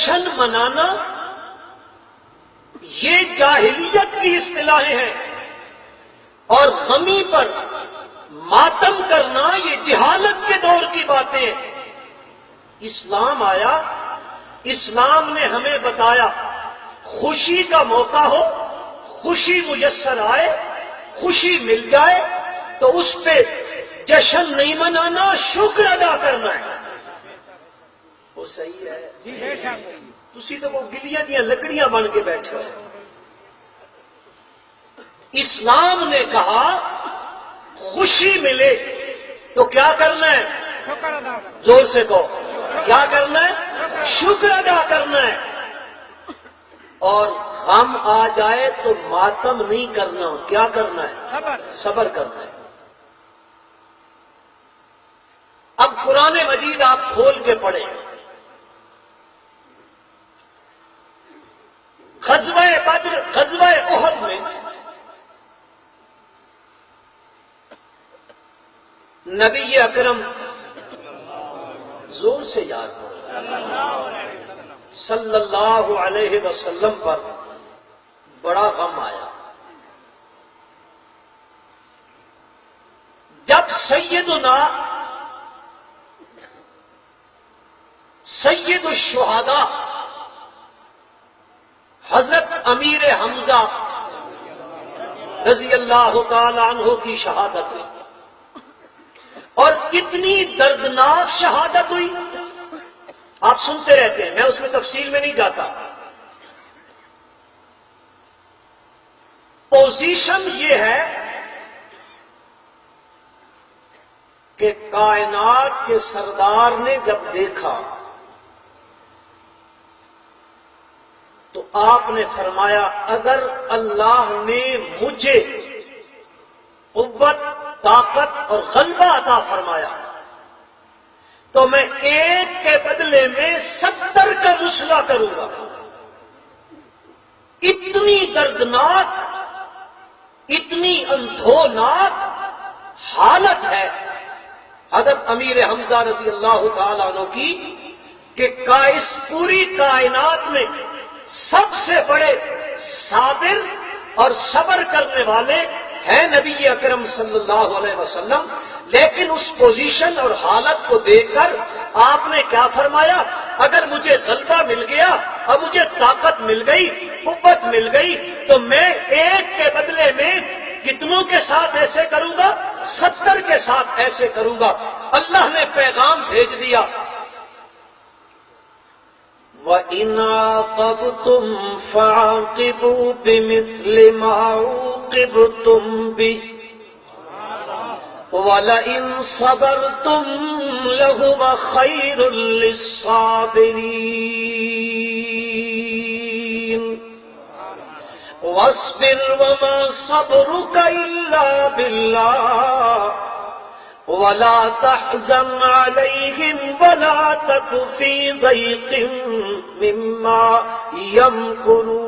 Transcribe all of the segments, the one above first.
جشن منانا یہ جاہلیت کی اصطلاحیں ہیں، اور غمی پر ماتم کرنا یہ جہالت کے دور کی باتیں ہیں۔ اسلام آیا، اسلام نے ہمیں بتایا خوشی کا موقع ہو، خوشی میسر آئے، خوشی مل جائے تو اس پہ جشن نہیں منانا، شکر ادا کرنا ہے۔ وہ صحیح ہے تسی تو وہ گلیاں دیاں لکڑیاں بن کے بیٹھے ہو۔ اسلام نے کہا خوشی ملے تو کیا کرنا ہے؟ شکر ادا کرو۔ زور سے کہو، کیا کرنا ہے؟ شکر ادا کرنا ہے۔ اور غم آ جائے تو ماتم نہیں کرنا، کیا کرنا ہے؟ صبر کرنا ہے۔ اب قرآن مجید آپ کھول کے پڑھیں، غزوہ بدر، غزوہ احد میں نبی اکرم زور سے یاد کرو صلی اللہ علیہ وسلم پر بڑا غم آیا۔ جب سیدنا سید الشہداء حضرت امیر حمزہ رضی اللہ تعالی عنہ کی شہادت ہوئی، اور کتنی دردناک شہادت ہوئی آپ سنتے رہتے ہیں، میں اس میں تفصیل میں نہیں جاتا۔ پوزیشن یہ ہے کہ کائنات کے سردار نے جب دیکھا تو آپ نے فرمایا اگر اللہ نے مجھے قوت، طاقت اور غلبہ عطا فرمایا تو میں ایک کے بدلے میں 70 کا مسئلہ کروں گا۔ اتنی دردناک، اتنی اندھوناک حالت ہے حضرت امیر حمزہ رضی اللہ تعالیٰ عنہ کی کہ اس پوری کائنات میں سب سے بڑے صابر اور صبر کرنے والے ہیں نبی اکرم صلی اللہ علیہ وسلم، لیکن اس پوزیشن اور حالت کو دیکھ کر آپ نے کیا فرمایا اگر مجھے غلبہ مل گیا اور مجھے طاقت مل گئی، قوت مل گئی تو میں ایک کے بدلے میں کتنوں کے ساتھ ایسے کروں گا؟ 70 کے ساتھ ایسے کروں گا۔ اللہ نے پیغام بھیج دیا وَإِنْ عَاقَبْتُمْ فَعَاقِبُوا بِمِثْلِ مَا عُوقِبْتُمْ بِهِ وَلَئِنْ صَبَرْتُمْ لَهُوَ خَيْرٌ لِلصَّابِرِينَ وَاصْبِرْ وَمَا صَبْرُكَ إِلَّا بِاللَّهِ وَلَا تَحْزَنْ عَلَيْهِمْ وَلَا تَكُ فِي ضَيْقٍ مِّمَّا يَمْكُرُونَ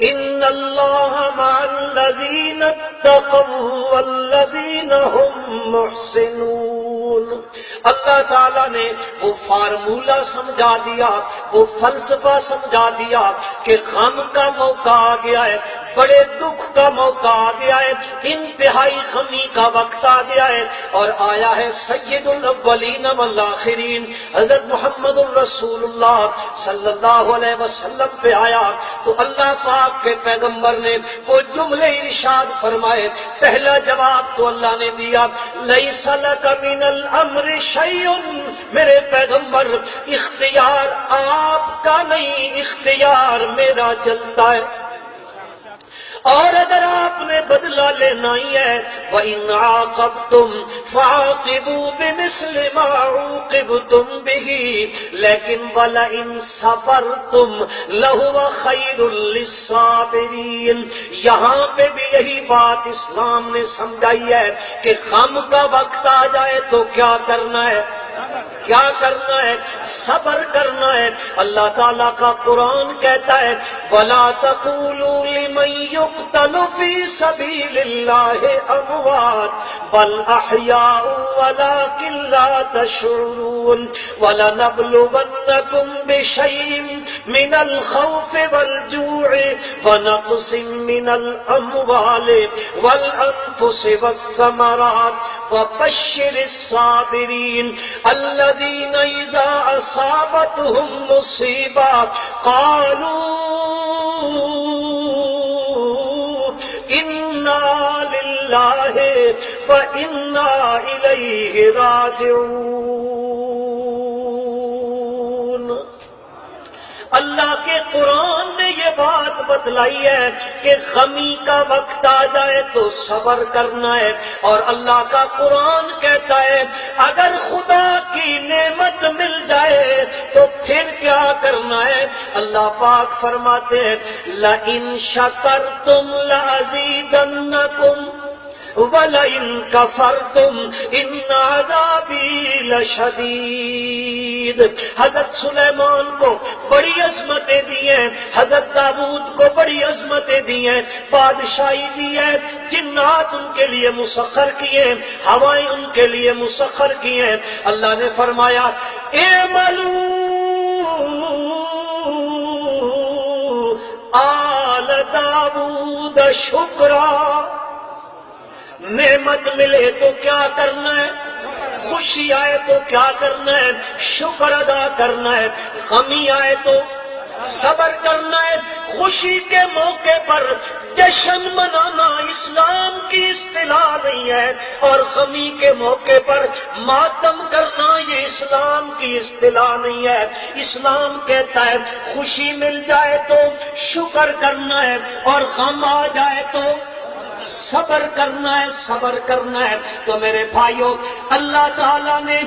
إِنَّ اللَّهَ مَعَ الَّذِينَ اتَّقَوْا وَالَّذِينَ هُمْ مُحْسِنُونَ۔ اللہ تعالیٰ نے وہ فارمولہ سمجھا دیا، وہ فلسفہ سمجھا دیا کہ غم کا موقع آ گیا ہے، بڑے دکھ کا موقع آ گیا ہے، انتہائی غمی کا وقت آ گیا ہے، اور آیا ہے سید الاولین والآخرین حضرت محمد الرسول اللہ صلی اللہ علیہ وسلم پہ آیا تو اللہ پاک کے پیغمبر نے وہ جملے ارشاد فرمائے۔ پہلا جواب تو اللہ نے دیا لیس لک من الامر شیء، میرے پیغمبر اختیار آپ کا نہیں، اختیار میرا چلتا ہے، اور اگر آپ نے بدلہ لینا ہی ہے وَإِنْ عَاقَبْتُمْ فَعَاقِبُوا بِمِثْلِ مَا عُوقِبْتُمْ بِهِ لیکن وَلَئِنْ صَبَرْتُمْ لَهُوَ خَيْرٌ لِلصَّابِرِينَ۔ یہاں پہ بھی یہی بات اسلام نے سمجھائی ہے کہ غم کا وقت آ جائے تو کیا کرنا ہے؟ کیا کرنا ہے؟ صبر کرنا ہے۔ اللہ تعالیٰ کا قرآن کہتا ہے وَلَا تَقُولُوا لِمَن يُقْتَلُ فِي سَبِيلِ اللَّهِ أَمْوَاتٌ بَلْ أَحْيَاءٌ وَلَكِن لَّا تَشْعُرُونَ وَلَنَبْلُوَنَّكُم بِشَيْءٍ مِّنَ الْخَوْفِ وَالْجُوعِ وَنَقْصٍ مِّنَ الْأَمْوَالِ وَالْأَنفُسِ وَالثَّمَرَاتِ وَبَشِّرِ الصَّابِرِينَ الَّذِينَ إِذَا أَصَابَتْهُم مُّصِيبَةٌ قَالُوا إِنَّا لِلَّهِ وَإِنَّا إِلَيْهِ راجعون۔ اللہ کے قرآن نے یہ بات بتلائی ہے کہ غمی کا وقت آ جائے تو صبر کرنا ہے، اور اللہ کا قرآن کہتا ہے اگر خدا کی نعمت مل جائے تو پھر کیا کرنا ہے؟ اللہ پاک فرماتے ہیں لَإِن شَكَرْتُمْ لَأَزِيدَنَّكُمْ وَلَئِن كَفَرْتُمْ إِنَّ عَذَابِي لَشَدِيدٌ۔ حضرت سلیمان کو بڑی عظمتیں دی ہیں، حضرت داؤد کو بڑی عظمتیں دی ہیں، بادشاہی دی ہے، جنات ان کے لیے مسخر کیے، ہوائیں ان کے لیے مسخر کیے۔ اللہ نے فرمایا اعملوا آل داؤد شکرا۔ نعمت ملے تو کیا کرنا ہے؟ خوشی آئے تو کیا کرنا ہے؟ شکر ادا کرنا ہے۔ غمی آئے تو صبر کرنا ہے۔ خوشی کے موقع پر جشن منانا اسلام کی اصطلاح نہیں ہے، اور غمی کے موقع پر ماتم کرنا یہ اسلام کی اصطلاح نہیں ہے۔ اسلام کہتا ہے خوشی مل جائے تو شکر کرنا ہے، اور غم آ جائے تو صبر کرنا ہے، صبر کرنا ہے۔ تو میرے بھائیوں، اللہ تعالیٰ نے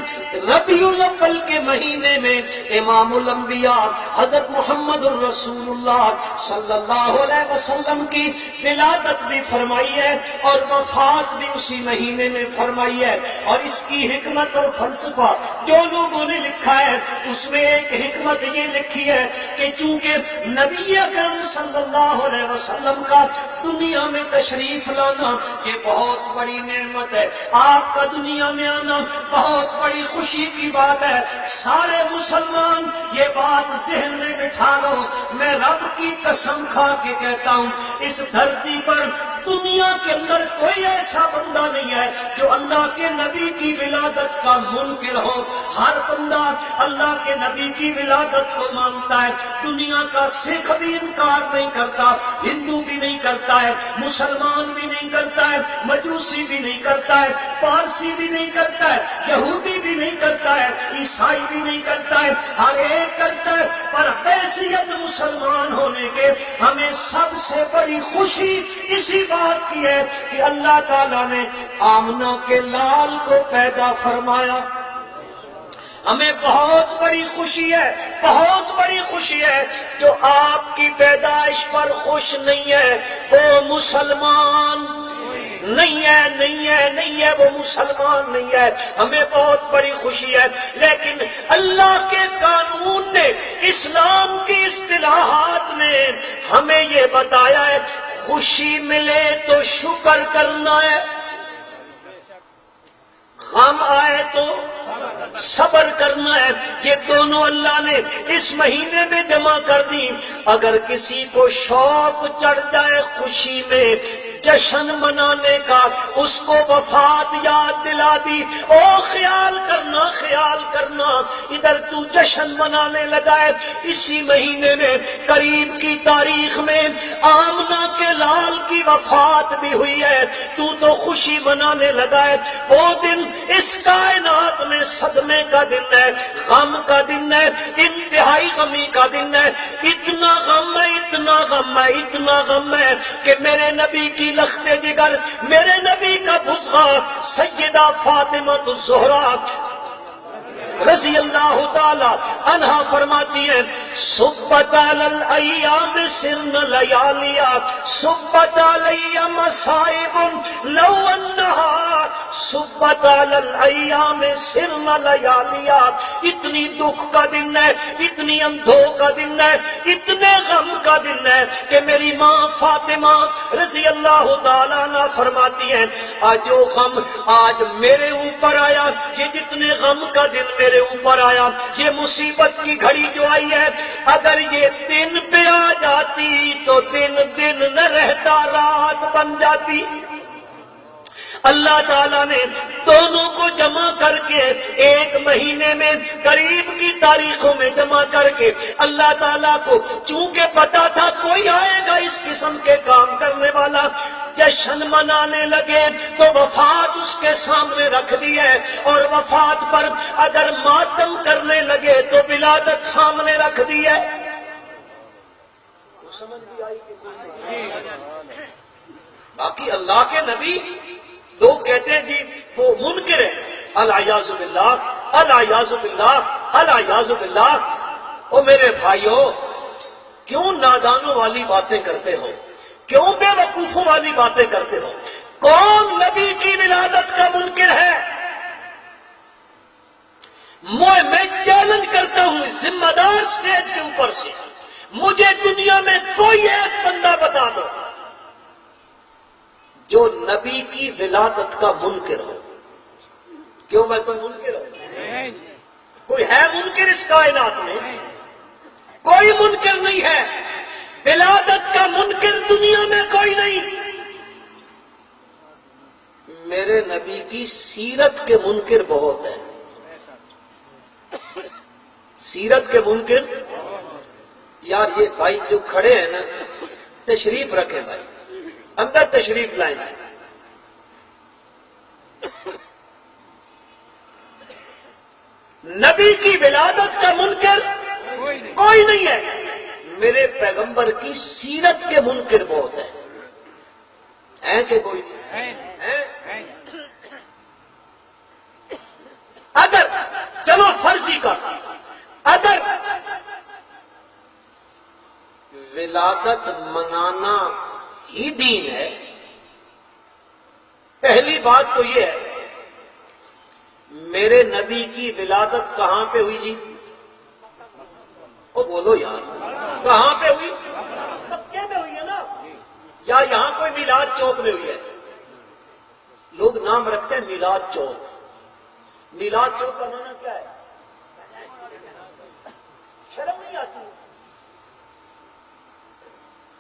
ربیع الاول کے مہینے میں امام الانبیاء حضرت محمد الرسول اللہ صلی اللہ علیہ وسلم کی ولادت بھی فرمائی ہے اور وفات بھی اسی مہینے میں فرمائی ہے۔ اور اس کی حکمت اور فلسفہ جو لوگوں نے لکھا ہے اس میں ایک حکمت یہ لکھی ہے کہ چونکہ نبی اکرم صلی اللہ علیہ وسلم کا دنیا میں تشریف لانا یہ بہت بڑی نعمت ہے، آپ کا دنیا میں آنا بہت بڑی خوشی کی بات ہے۔ سارے مسلمان یہ بات ذہن میں بٹھا لو، میں رب کی قسم کھا کے کہتا ہوں اس دھرتی پر دنیا کے اندر کوئی ایسا بندہ نہیں ہے جو اللہ کے نبی کی ولادت کا منکر ہو۔ ہر بندہ اللہ کے نبی کی ولادت کو مانتا ہے۔ دنیا کا سکھ بھی انکار نہیں کرتا، ہندو بھی نہیں کرتا ہے، مسلمان بھی نہیں کرتا ہے، مجوسی بھی نہیں کرتا ہے، پارسی بھی نہیں کرتا ہے، یہودی بھی نہیں کرتا ہے، عیسائی بھی نہیں کرتا ہے، ہر ایک کرتا ہے۔ پر حیثیت مسلمان ہونے کے ہمیں سب سے بڑی خوشی اسی بات کی ہے کہ اللہ تعالیٰ نے آمنہ کے لال کو پیدا فرمایا۔ ہمیں بہت بڑی خوشی ہے، بہت بڑی خوشی ہے۔ جو آپ کی پیدائش پر خوش نہیں ہے وہ مسلمان نہیں ہے، نہیں ہے، نہیں ہے، وہ مسلمان نہیں ہے۔ ہمیں بہت بڑی خوشی ہے، لیکن اللہ کے قانون نے، اسلام کی اصطلاحات نے ہمیں یہ بتایا ہے خوشی ملے تو شکر کرنا ہے، غم آئے تو صبر کرنا ہے۔ یہ دونوں اللہ نے اس مہینے میں جمع کر دی۔ اگر کسی کو شوق چڑھ جائے خوشی میں، جشن منانے کا، اس کو وفات یاد دلا دی، او خیال کرنا، خیال کرنا، ادھر تو جشن منانے لگا ہے۔ اسی مہینے میں قریب کی تاریخ میں آمنہ کے لال کی وفات بھی ہوئی ہے، تو خوشی منانے لگا ہے۔ وہ دن اس کائنات میں صدمے کا دن ہے، غم کا دن ہے، انتہائی غمی کا دن ہے۔ اتنا غم ہے، اتنا غم ہے، اتنا غم ہے کہ میرے نبی کی لخت جگر، میرے نبی کا بزغہ سیدہ فاطمہ الزہرا رضی اللہ تعالی عنہا فرماتی ہیں صبت علی الایام سرن لیالیا صبت علی مصائب لو انہا صبت علی الایام سرن لیالیا. اتنی دکھ کا دن ہے، اتنی اندھو کا دن ہے، اتنے غم کا دن ہے کہ میری ماں فاطمہ رضی اللہ تعالیٰ عنہ فرماتی ہیں آج جو غم آج میرے اوپر آیا، یہ جتنے غم کا دن میرے اوپر آیا، یہ مصیبت کی گھڑی جو آئی ہے، اگر یہ دن پہ آ جاتی تو دن دن نہ رہتا، رات بن جاتی. اللہ تعالیٰ نے دونوں کو جمع کر کے ایک مہینے میں قریب کی تاریخوں میں جمع کر کے اللہ تعالیٰ کو چونکہ پتا تھا کوئی آئے گا اس قسم کے کام کرنے والا، جشن منانے لگے تو وفات اس کے سامنے رکھ دی ہے، اور وفات پر اگر ماتم کرنے لگے تو ولادت سامنے رکھ دی ہے. سمجھ بھی آئی کہ باقی اللہ کے نبی لوگ کہتے ہیں جی وہ منکر ہے، العیاذ باللہ العیاذ باللہ العیاذ باللہ. او میرے بھائیو، کیوں نادانوں والی باتیں کرتے ہو، کیوں بے وقوفوں والی باتیں کرتے ہو؟ کون نبی کی ولادت کا منکر ہے؟ میں چیلنج کرتا ہوں ذمہ دار سٹیج کے اوپر سے، مجھے دنیا میں کوئی ایک بندہ بتا دو جو نبی کی ولادت کا منکر ہو. کیوں میں تو منکر ہوں؟ کوئی ہے منکر اس کائنات میں؟ کوئی منکر نہیں ہے. ولادت کا منکر دنیا میں کوئی نہیں. میرے نبی کی سیرت کے منکر بہت ہیں. سیرت کے منکر یار یہ بھائی جو کھڑے ہیں نا، تشریف رکھیں بھائی، اندر تشریف لائیں جائیں. نبی کی ولادت کا منکر کوئی نہیں ہے. میرے پیغمبر کی سیرت کے منکر بہت ہیں کہ کوئی ہیں؟ اگر چلو فرضی کا اگر ولادت منانا ہی دین ہے، پہلی بات تو یہ ہے میرے نبی کی ولادت کہاں پہ ہوئی جی؟ او بولو یار، کہاں پہ ہوئی؟ مکے میں ہوئی ہے نا، یا یہاں کوئی میلاد چوک میں ہوئی ہے؟ لوگ نام رکھتے ہیں میلاد چوک. میلاد چوک کا معنی کیا ہے؟ شرم نہیں آتی؟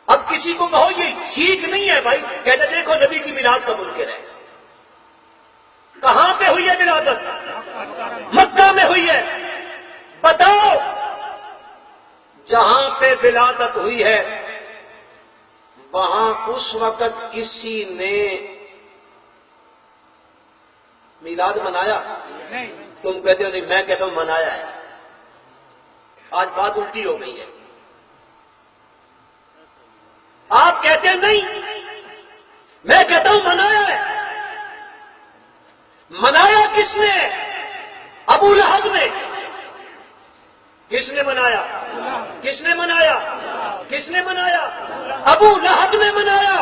اب کسی کو کہو یہ ٹھیک نہیں ہے بھائی، کہتے دیکھو نبی کی میلاد کا منکر ہے. کہاں پہ ہوئی ہے ولادت؟ مکہ میں ہوئی ہے. بتاؤ جہاں پہ ولادت ہوئی ہے وہاں اس وقت کسی نے میلاد منایا؟ تم کہتے ہو نہیں، میں کہتا ہوں منایا ہے. آج بات الٹی ہو گئی ہے. آپ کہتے ہیں نہیں، میں کہتا ہوں منایا ہے. منایا کس نے؟ ابو لہب نے. کس نے منایا؟ کس نے منایا؟ کس نے منایا؟ ابو لہب نے منایا.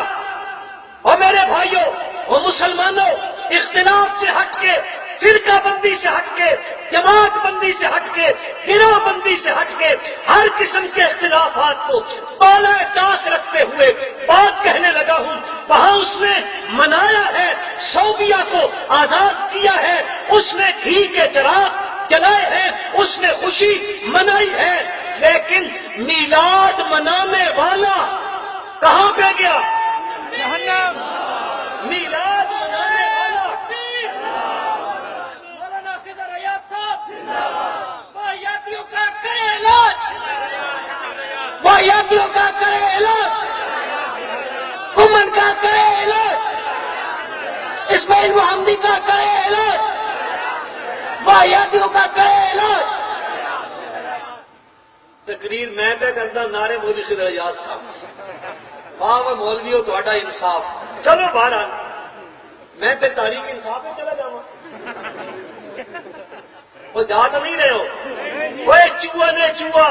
اور میرے بھائیوں اور مسلمانوں، اختلاف سے ہٹ کے، فرقہ بندی سے ہٹ کے، جماعت بندی سے ہٹ کے، گروہ بندی سے ہٹ کے، ہر قسم کے اختلافات کو بالائے طاق رکھتے ہوئے بات کہنے لگا ہوں. وہاں اس نے منایا ہے، صوبیہ کو آزاد کیا ہے، اس نے گھی کے چراغ جلائے ہیں، اس نے خوشی منائی ہے. لیکن میلاد منانے والا کہاں پہ گیا؟ میلاد منانے والا مولانا خضر ایاب صاحب واحیاتیوں کا کرے علاج، واحیاتیوں کا کرے علاج، کمن کا کرے علاج، اسماعیل محمدی کا کرے علاج، واحیاتیوں کا کرے علاج. تقریر میں پہ کرتا نعرے مولوی خضر ایاب صاحب. واہ واہ مولویو تہاڈا انصاف. چلو بہرحال میں پہ تاریخ انصاف میں چلا جاؤں. وہ جا تو نہیں رہے ہو؟ وہ چوہا نے چوہا،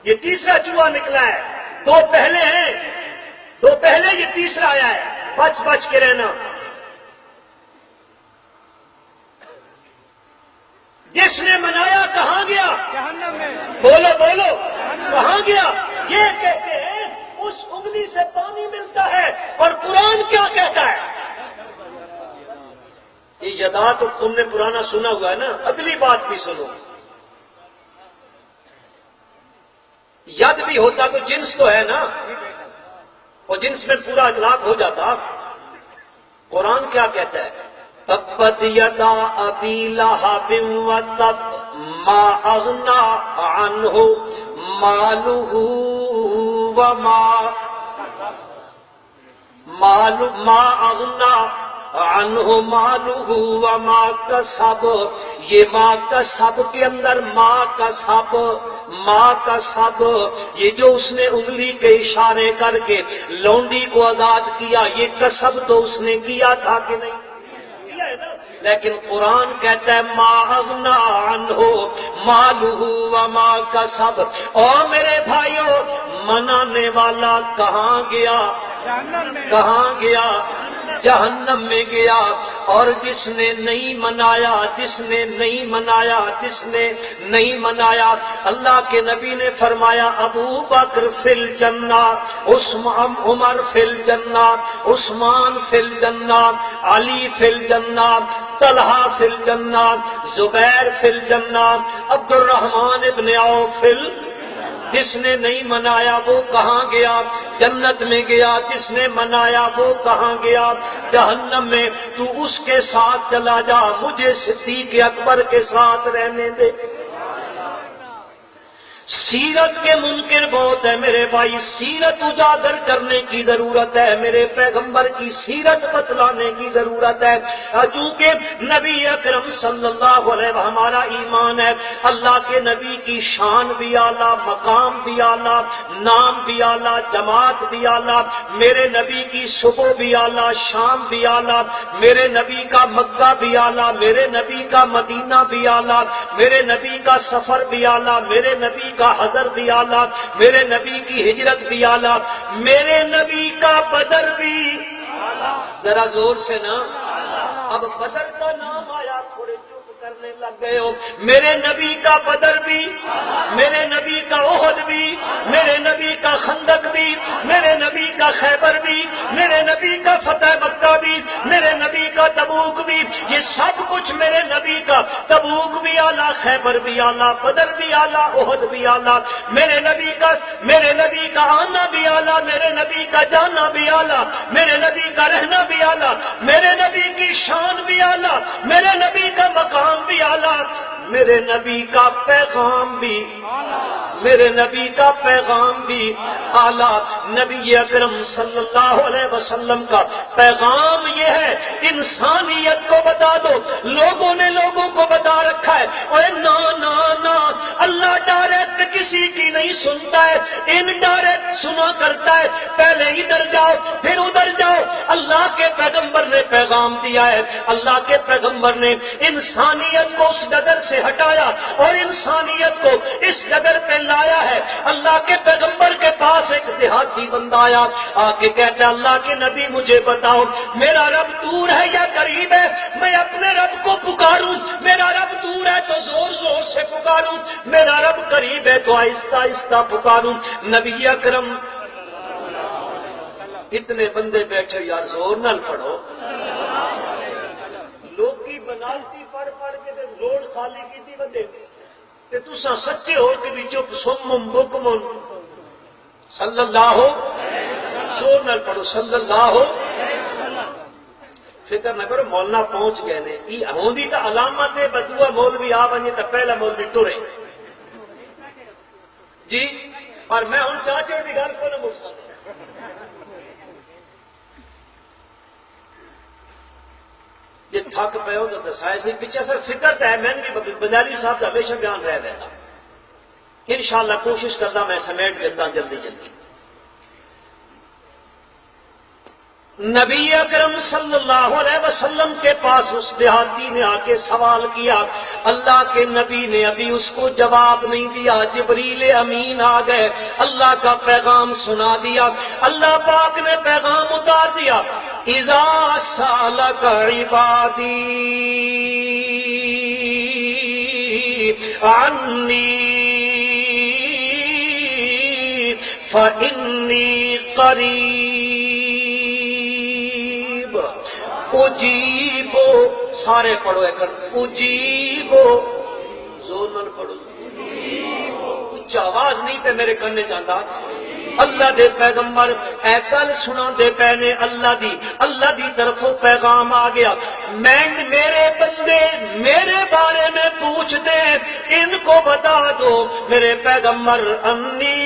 یہ تیسرا چوہا نکلا ہے، دو پہلے ہیں، دو پہلے، یہ تیسرا آیا ہے، بچ بچ کے رہنا۔ جس نے منایا کہاں گیا؟ بولو بولو، کہاں گیا؟ یہ کہتے ہیں اس انگلی سے پانی ملتا ہے، اور قرآن کیا کہتا ہے؟ یہ یدا تو تم نے پرانا سنا ہوا ہے نا، اگلی بات بھی سنو۔ ید بھی ہوتا تو جنس تو ہے نا، اور جنس میں پورا اطلاق ہو جاتا۔ قرآن کیا کہتا ہے؟ تبت یدا ابی لہب وتب ما اغنی عنہ مالہ وما اغنی عنہ مالہ وما کسب۔ یہ ما کسب کے اندر ما کسب یہ جو اس نے انگلی کے اشارے کر کے لونڈی کو آزاد کیا، یہ کسب تو اس نے کیا تھا کہ نہیں؟ کیا ہے نا؟ لیکن قرآن کہتا ہے ما اغنی عنہ مالہ وما کسب۔ اور میرے بھائیوں، منانے والا کہاں گیا؟ کہاں گیا؟ جہنم میں گیا۔ اور جس نے نہیں منایا، جس نے نہیں منایا، اللہ کے نبی نے فرمایا ابو بکر فی الجنہ، عمر فی الجنہ، عثمان فی الجنہ، علی فی الجنہ، طلحہ فی الجنہ، زبیر فی الجنہ، عبد الرحمن ابن عوف فی الجنہ۔ جس نے نہیں منایا وہ کہاں گیا؟ جنت میں گیا۔ جس نے منایا وہ کہاں گیا؟ جہنم میں۔ تو اس کے ساتھ چلا جا، مجھے صدیق اکبر کے ساتھ رہنے دے۔ سیرت کے منکر بہت ہے میرے بھائی، سیرت اجاگر کرنے کی ضرورت ہے، میرے پیغمبر کی سیرت بتلانے کی ضرورت ہے، چونکہ نبی اکرم صلی اللہ علیہ وسلم ہمارا ایمان ہے۔ اللہ کے نبی کی شان بھی اعلیٰ، مقام بھی اعلیٰ، نام بھی اعلیٰ، جماعت بھی اعلیٰ۔ میرے نبی کی صبح بھی اعلیٰ، شام بھی اعلیٰ، میرے نبی کا مکہ بھی اعلیٰ، میرے نبی کا مدینہ بھی اعلیٰ، میرے نبی کا سفر بھی اعلیٰ، میرے نبی کا حضر بھی اعلیٰ، میرے نبی کی ہجرت بھی اعلیٰ، میرے نبی کا بدر بھی۔ ذرا زور سے نا، اب بدر کا نام آیا تھوڑے چپ کرنے لگ گئے ہو۔ میرے نبی کا بدر بھی، میرے نبی کا احد بھی، میرے نبی کا خندق بھی، میرے نبی کا خیبر بھی، میرے نبی کا فتح مکہ بھی، میرے نبی کا تبوک بھی، یہ سب کچھ میرے نبی کا۔ تبوک بھی اعلیٰ، خیبر بھی اعلیٰ، بدر بھی اعلیٰ، احد بھی اعلیٰ، میرے نبی کا آنا بھی اعلیٰ، میرے نبی کا جانا بھی اعلیٰ، میرے نبی کا رہنا بھی اعلیٰ، میرے نبی کی شان بھی اعلیٰ، میرے نبی کا مقام بھی اعلیٰ، میرے نبی کا پیغام بھی، میرے نبی کا پیغام بھی اعلیٰ۔ نبی اکرم صلی اللہ علیہ وسلم کا پیغام یہ ہے، انسانیت کو بتا دو۔ لوگوں نے لوگوں کو بتا رکھا ہے، اور نا نا نا، اللہ ڈائریکٹ کسی کی نہیں سنتا ہے، انڈائریکٹ سنا کرتا ہے۔ پہلے ادھر جاؤ پھر ادھر جاؤ۔ اللہ کے پیغمبر نے پیغام دیا ہے، اللہ کے پیغمبر نے انسانیت کو اس ڈگر سے ہٹایا اور انسانیت کو اس ڈگر پہ لایا ہے۔ اللہ کے پیغمبر کے پاس ایک دیہاتی بندہ آیا، آ کے کہتا ہے اللہ کے نبی مجھے بتاؤ میرا رب دور ہے یا قریب ہے؟ میں اپنے رب کو پکاروں، میرا رب دور ہے تو زور زور سے پکاروں، میرا رب قریب ہے تو آہستہ آہستہ پکاروں۔ نبی اکرم، اتنے بندے بیٹھے یار زور نال پڑھو، لوگ کی بنالتی پڑھ پڑھ کے روڈ خالی کی تھی بندے تے تساں سچے ہو کے بھی چپ سمم بکمن صلی اللہ ہو، زور نال پڑھو صلی اللہ ہو۔ فکر نہ کرو مولانا پہنچ گئے نے، ای ہوندی تا علامت بدوا مولوی آ بنی تا پہلا مولوی ٹرے جی، اور میں ان چاچے دی گل کو نہ مکسا یہ تھک پہ ہو تو دسائے سے پیچھے سر فکر ہے، میں بھی بنیادی صاحب کا ہمیشہ بیان رہ گا۔ انشاءاللہ کوشش کرتا میں سمیٹ دیتا جلدی جلدی۔ نبی اکرم صلی اللہ علیہ وسلم کے پاس اس دیہاتی نے آ کے سوال کیا، اللہ کے نبی نے ابھی اس کو جواب نہیں دیا، جبریل امین آ گئے، اللہ کا پیغام سنا دیا، اللہ پاک نے پیغام اتار دیا، اذا سالک عبادی عنی فإنی قریب اجیبو، سارے پڑھو ایکڑ، اجیبو، زور نال پڑھو، کچھ آواز نہیں پہ میرے کرنے چاہتا، اللہ دے پیغمبر اے گل سنا دے پہنے اللہ دی طرفوں پیغام آ گیا، میرے بندے میرے بارے میں پوچھ دے، ان کو بتا دو میرے پیغمبر انی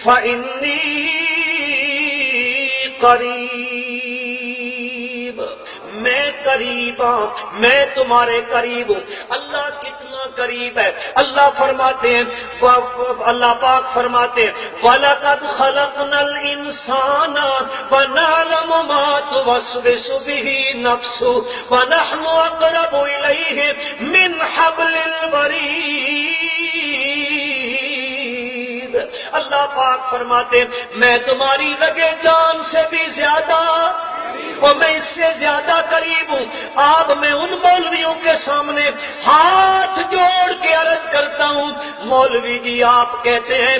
فإنی قریب، میں قریب ہوں، میں تمہارے قریب ہوں۔ اللہ کتنا قریب ہے، اللہ فرماتے ہیں، اللہ پاک فرماتے ہیں وَلَقَدْ خَلَقْنَا الْإِنسَانَ وَنَعْلَمُ مَا تُوَسْوِسُ بِهِ نَفْسُهُ وَنَحْنُ أَقْرَبُ إِلَيْهِ مِنْ حَبْلِ الْوَرِيدِ۔ اللہ پاک فرماتے ہیں میں تمہاری رگے جان سے بھی زیادہ اور میں اس سے زیادہ قریب ہوں۔ اب میں ان مولویوں کے سامنے ہاتھ جوڑ کے عرض کرتا ہوں، مولوی جی آپ کہتے ہیں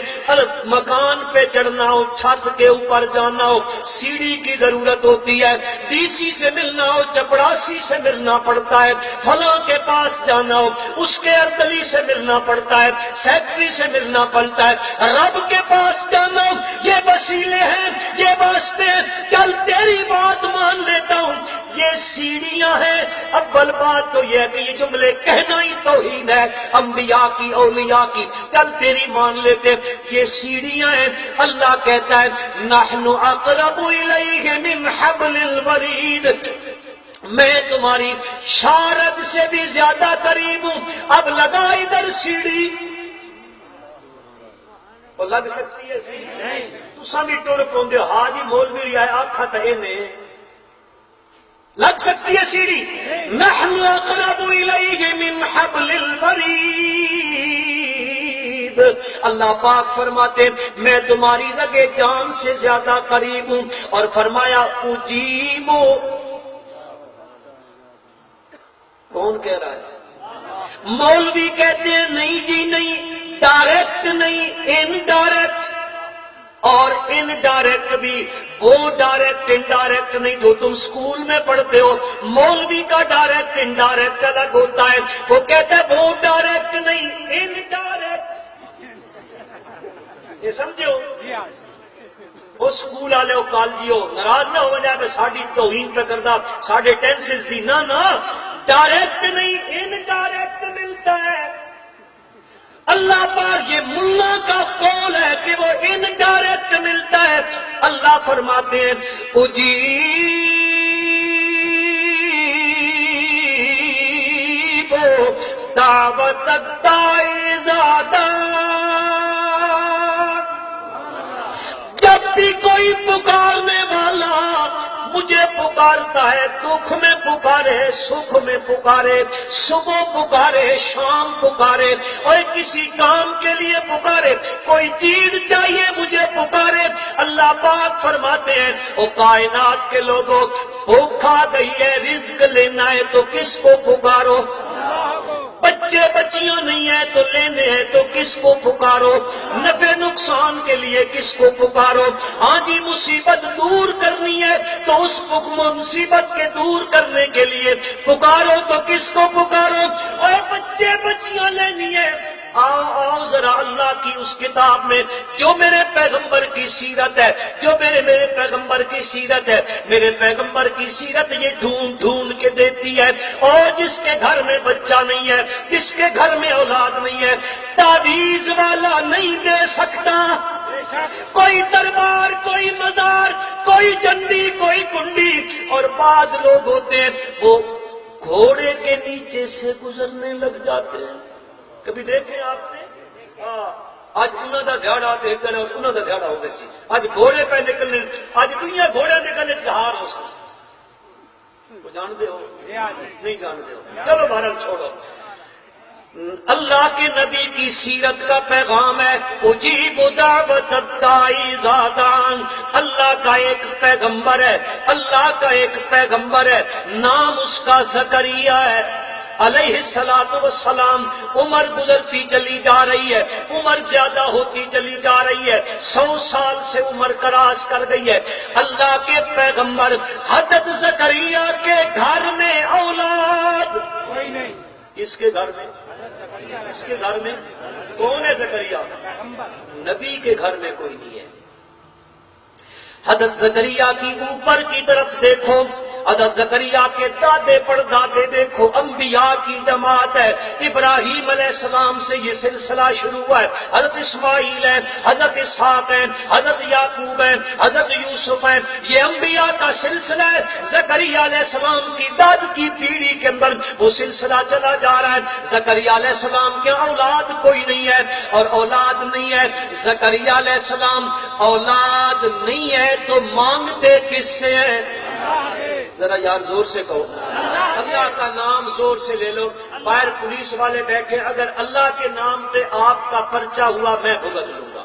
مکان پہ چڑھنا ہو، چھت کے اوپر جانا ہو، سیڑھی کی ضرورت ہوتی ہے، ڈی سی سے ملنا ہو، چپڑاسی سے ملنا پڑتا ہے، فلاں کے پاس جانا ہو اس کے اردلی سے ملنا پڑتا ہے، سیکٹری سے ملنا پڑتا ہے، رب کے پاس جانا ہو، یہ وسیلے ہیں، یہ واسطے ہیں، چل تیری بات مان لیتا ہوں، یہ سیڑھیاں ہیں۔ اول بات تو یہ ہے کہ یہ جملے کہنا ہی توہین ہے انبیاء کی، اولیاء کی، چل تیری مان لیتے، یہ سیڑھیاں ہیں۔ اللہ کہتا ہے نحن اقرب الیہ من حبل الورید، میں تمہاری شارد سے بھی زیادہ قریب ہوں۔ اب لگا ادھر سیڑھی، وہ لگ سکتی ہے سیڑھی نہیں، تو سبھی ٹور پوندے حاجی مولوی رہا آکھا تھا اے لگ سکتی ہے سیڑھی۔ نحن اقرب الیہ من حبل الورید، اللہ پاک فرماتے میں تمہاری رگے جان سے زیادہ قریب ہوں، اور فرمایا اجیبو، کون کہہ رہا ہے؟ مولوی کہتے ہیں نہیں جی نہیں، ڈائریکٹ نہیں، انڈائریکٹ، اور انڈائریکٹ بھی وہ ڈائریکٹ انڈائریکٹ نہیں جو تم سکول میں پڑھتے ہو، مولوی کا ڈائریکٹ انڈائریکٹ الگ ہوتا ہے، وہ کہتا ہے وہ ڈائریکٹ نہیں انڈائریکٹ، یہ سمجھو؟ وہ سکول والے ہو کالجی ہو ناراض نہ ہو جائے کہ ساڑی توہین پہ کردہ ساڑھے ٹینسز دی، نہ ڈائریکٹ نہیں انڈائریکٹ ملتا ہے۔ اللہ پر یہ ملا کا قول ہے کہ وہ انڈائریکٹ ملتا ہے۔ اللہ فرماتے ہیں اجیب دعوت الداعی اذا دعان، جب بھی کوئی پکارنے والا مجھے پکارتا ہے، دکھ میں پکارے، سکھ میں پکارے، صبح پکارے، شام پکارے، اور کسی کام کے لیے پکارے، کوئی چیز چاہیے مجھے پکارے، اللہ پاک فرماتے ہیں او کائنات کے لوگوں، بھوک آ گئی ہے، رزق لینا ہے تو کس کو پکارو؟ بچے بچیاں نہیں ہیں تو لینے ہیں تو کس کو پکارو؟ نفع نقصان کے لیے کس کو پکارو؟ ہاں جی مصیبت دور کرنی ہے تو اس مصیبت کے دور کرنے کے لیے پکارو تو کس کو پکارو؟ اور بچے بچیاں لینی ہے، آؤ ذرا اللہ کی اس کتاب میں جو میرے پیغمبر کی سیرت ہے، جو میرے پیغمبر کی سیرت ہے، میرے پیغمبر کی سیرت یہ ڈھونڈ ڈھونڈ کے دیتی ہے۔ اور جس کے گھر میں بچہ نہیں ہے، جس کے گھر میں اولاد نہیں ہے، تعویذ والا نہیں دے سکتا، کوئی دربار، کوئی مزار، کوئی جنڈی، کوئی کنڈی، اور بعض لوگ ہوتے ہیں وہ گھوڑے کے نیچے سے گزرنے لگ جاتے ہیں، کبھی دیکھیں آپ نے؟ اج انہاں دا دیہڑا تے ایک اور انہاں دا دیہڑا ہو گیا سی. اج گھوڑے پہ نکلنے, اج دنیا گھوڑے دے گلے چ ہار ہو سکتی. وہ جانتے ہو نہیں جانتے ہو, چلو بہرحال چھوڑو. اللہ کے نبی کی سیرت کا پیغام ہے اجیب دعوت الداعی اذا دعان. اللہ کا ایک پیغمبر ہے, اللہ کا ایک پیغمبر ہے, نام اس کا زکریا ہے علیہ السلام. عمر گزرتی چلی جا رہی ہے, عمر زیادہ ہوتی چلی جا رہی ہے, 100 سال سے عمر کراس کر گئی ہے. اللہ کے پیغمبر حضرت زکریا کے گھر میں اولاد کوئی نہیں. کس کے گھر میں؟ اس کے گھر میں. کون ہے زکریا؟ نبی کے گھر میں کوئی نہیں ہے. حضرت زکریا کی اوپر کی طرف دیکھو, حضرت زکریا کے دادے پردادے دیکھو, انبیاء کی جماعت ہے. ابراہیم علیہ السلام سے یہ سلسلہ شروع ہوا ہے, حضرت اسماعیل ہے, حضرت اسحاق ہے, حضرت یعقوب ہے, حضرت یوسف ہے, یہ انبیاء کا سلسلہ ہے. زکریا علیہ السلام کی داد کی پیڑھی کے اندر وہ سلسلہ چلا جا رہا ہے. زکریا علیہ السلام کے اولاد کوئی نہیں ہے, اور اولاد نہیں ہے زکریا علیہ السلام, اولاد نہیں ہے تو مانگتے کس سے ہیں؟ ذرا یار زور سے کہو, اللہ کا نام زور سے لے لو. باہر پولیس والے بیٹھے, اگر اللہ کے نام پہ آپ کا پرچہ ہوا میں بھگت لوں گا.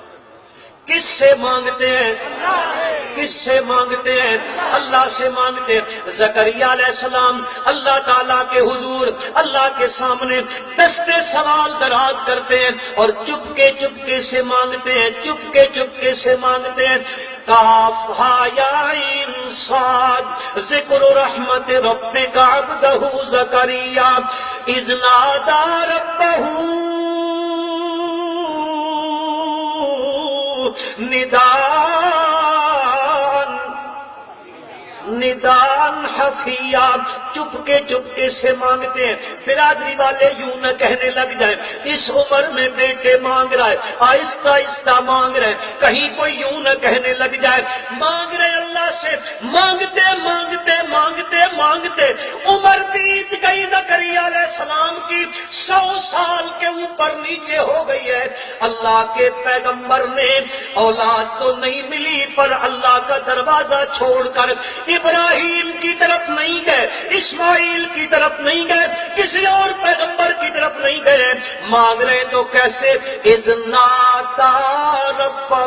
کس سے مانگتے ہیں؟ کس سے مانگتے ہیں؟ اللہ سے مانگتے ہیں. زکریا علیہ السلام اللہ تعالیٰ کے حضور, اللہ کے سامنے دستے سوال دراز کرتے ہیں اور چپکے چپکے سے مانگتے ہیں, چپکے چپکے سے مانگتے ہیں. کاف ہا یا عین صاد ذکر رحمت ربک عبدہ زکریا اذ نادی ربہ ندان حفیہ. چپکے چپکے سے مانگتے ہیں. برادری والے یوں نہ کہنے لگ جائیں اس عمر میں بیٹے مانگ رہا ہے, آہستہ آہستہ مانگ رہے ہیں, کہیں کوئی یوں نہ کہنے لگ جائے مانگ رہے اللہ سے. مانگتے مانگتے مانگتے مانگتے عمر بیت گئی زکریا علیہ السلام کی, 100 سال کے اوپر نیچے ہو گئی ہے. اللہ کے پیغمبر نے اولاد تو نہیں ملی, پر اللہ کا دروازہ چھوڑ کر ابراہیم کی طرف نہیں گئے, اسماعیل کی طرف نہیں گئے, کسی اور پیغمبر کی طرف نہیں گئے. مانگ رہے تو کیسے؟ اذ نادی ربہ.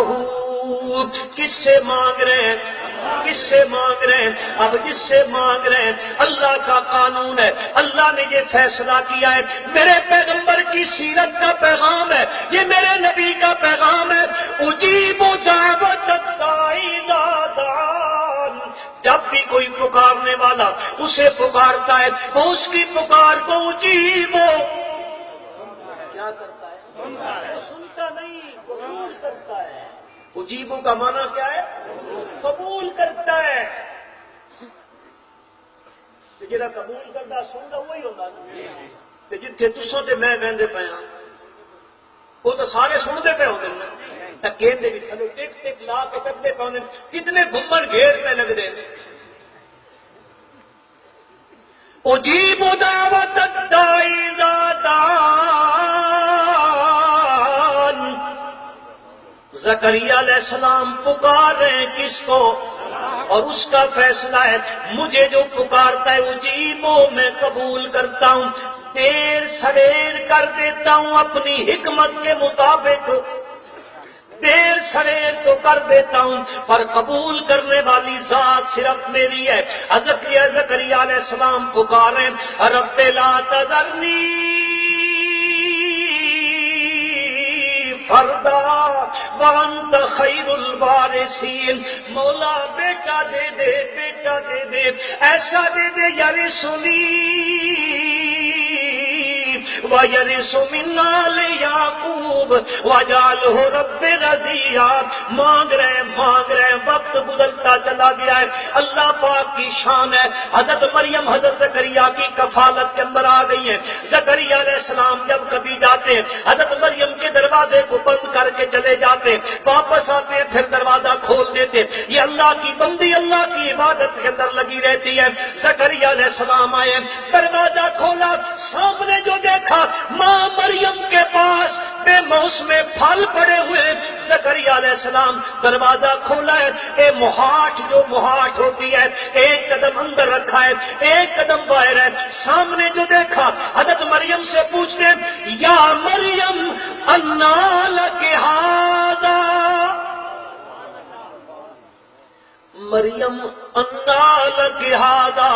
کس سے مانگ رہے ہیں؟ کس سے مانگ رہے ہیں؟ اب جس سے مانگ رہے ہیں اللہ کا قانون ہے, اللہ نے یہ فیصلہ کیا ہے, میرے پیغمبر کی سیرت کا پیغام ہے, یہ میرے نبی کا پیغام ہے. اجیب دعوت الداعی اذا دعان. جب بھی کوئی پکارنے والا اسے پکارتا ہے وہ اس کی پکار کو اجیبو کیا کرتا ہے؟ سنتا نہیں, قبول کرتا ہے. اجیبو کا معنی کیا ہے؟ قبول کرتا ہے. جہاں قبول کرتا سنتا وہی ہوتا نا. جتھے تساں تے میں بہندے پے ہاں وہ تو سارے سنتے پے ہوندے نے. گیندے بھی تھلے ٹک ٹک لا کے تکتے پے ہوندے, کتنے گھمن گھیر پہ لگدے. اجیب دعوت الداعی اذا دعان. زکریا علیہ السلام پکار رہے ہیں کس کو؟ اور اس کا فیصلہ ہے مجھے جو پکارتا ہے اجیبو میں قبول کرتا ہوں, دیر سویر کر دیتا ہوں اپنی حکمت کے مطابق, دیر سویر تو کر دیتا ہوں پر قبول کرنے والی ذات صرف میری ہے. حضرت زکریا علیہ السلام پکارے رب لا تذرنی فردا وانت خیر الوارثین. مولا بیٹا دے دے, بیٹا دے دے, ایسا دے دے یرثنی وَيَرِثُ مِنْ آلِ یعقوب وَاجْعَلْهُ رَبِّ رَضِیًّا. مانگ رہے وقت گزرتا چلا گیا ہے. اللہ پاک کی شان ہے, حضرت مریم حضرت زکریا کی کفالت کے اندر آ گئی ہیں. زکریا علیہ السلام جب کبھی جاتے ہیں حضرت مریم کے دروازے کو بند کر کے چلے جاتے, واپس آتے ہیں پھر دروازہ کھول دیتے. یہ اللہ کی بندی اللہ کی عبادت کے اندر لگی رہتی ہے. زکریا علیہ السلام آئے, دروازہ کھولا, سامنے جو دیکھا ماں مریم کے پاس بے موسم پھل پڑے ہوئے، زکریا علیہ السلام دروازہ کھولا ہے، اے مہاٹ جو مہاٹ ہوتی ہے، ایک قدم اندر رکھا ہے، ایک قدم باہر ہے، سامنے جو دیکھا حضرت مریم سے پوچھتے ہیں یا مریم انا لک ھذا، مریم انا لک ھذا،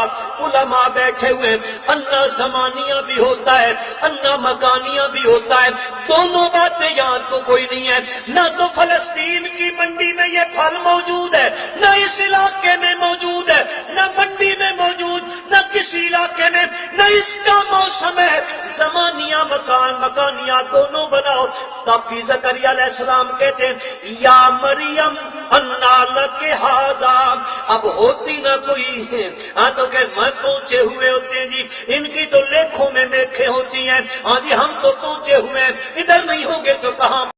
علماء بیٹھے ہوئے، انا زمانیہ بھی ہوتا ہے، انا مکانیہ بھی ہوتا ہے، دونوں باتیں یہاں تو کوئی نہیں ہے، نہ تو فلسطین کی منڈی میں یہ پھل موجود ہے، نہ اس علاقے میں موجود ہے، نہ منڈی میں موجود، نہ کسی علاقے میں، نہ اس کا موسم ہے، زمانیہ مکانیہ دونوں بناؤ۔ تب بھی زکریا علیہ السلام کہتے ہیں یا مریم انا لک ھذا، اب ہوتی نہ کوئی ہے، ہاں تو کہ میں پہنچے ہوئے ہوتے ہیں جی، ان کی تو لیکھوں میں میکھیں ہوتی ہیں، ہاں جی ہم تو پہنچے ہوئے ہیں، ادھر نہیں ہوں گے تو کہاں